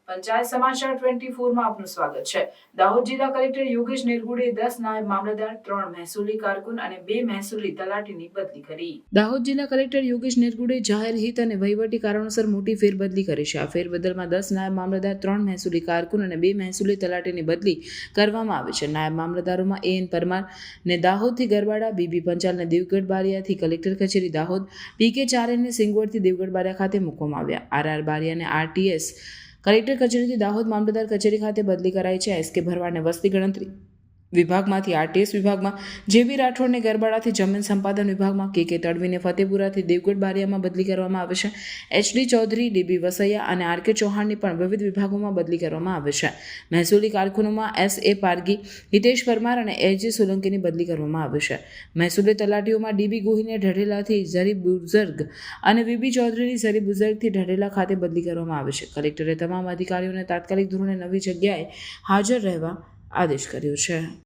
પંચાયત સમાચાર 24 આપનું સ્વાગત છે। દાહોદ જિલ્લા કલેક્ટર યોગેશ નિરગુડે 10 નાયબ મામલતદાર, 3 મહેસૂલી કારકુન અને 2 મહેસૂલી તલાટીની બદલી કરી। દાહોદ જિલ્લા કલેક્ટર યોગેશ નિરગુડે જાહેર હિત અને વહીવટી કારણોસર મોટી ફેરબદલી કરી છે। આ ફેરબદલમાં 10 નાયબ મામલતદાર, 3 મહેસૂલી કારકુન અને 2 મહેસૂલી તલાટીની બદલી કરવામાં આવી છે। નાયબ મામલતદારોમાં AN પરમાર ને દાહોદથી ગરબાડા, BB પંચાલને દેવગઢ બારિયાથી કલેક્ટર કચેરી દાહોદ, PK ચારેને સિંગવડથી દેવગઢ બારિયા ખાતે મૂકવામાં આવ્યા। RR બારિયાને RTS કલેક્ટર કચેરીથી દાહોદ મામલતદાર કચેરી ખાતે બદલી કરાઈ છે। SK ભરવાડને વસ્તી ગણતરી વિભાગમાંથી RTS વિભાગમાં, JB રાઠોડને ગરબાડાથી જમીન સંપાદન વિભાગમાં, KK તડવીને ફતેપુરાથી દેવગઢ બારિયામાં બદલી કરવામાં આવે છે। HD ચૌધરી, DB વસૈયા અને RK ચૌહાણની પણ વિવિધ વિભાગોમાં બદલી કરવામાં આવે છે। મહેસૂલી કારકુનોમાં SA પારગી, હિતેશ પરમાર અને AJ સોલંકીની બદલી કરવામાં આવે છે। મહેસૂલી તલાટીઓમાં DB ગોહિલને ઢઢેલાથી ઝરી બુઝર્ગ અને VB ચૌધરીની ઝરી બુઝર્ગથી ઢઢેલા ખાતે બદલી કરવામાં આવે છે। કલેક્ટરે તમામ અધિકારીઓને તાત્કાલિક ધોરણે નવી જગ્યાએ હાજર રહેવા આદેશ કર્યો છે।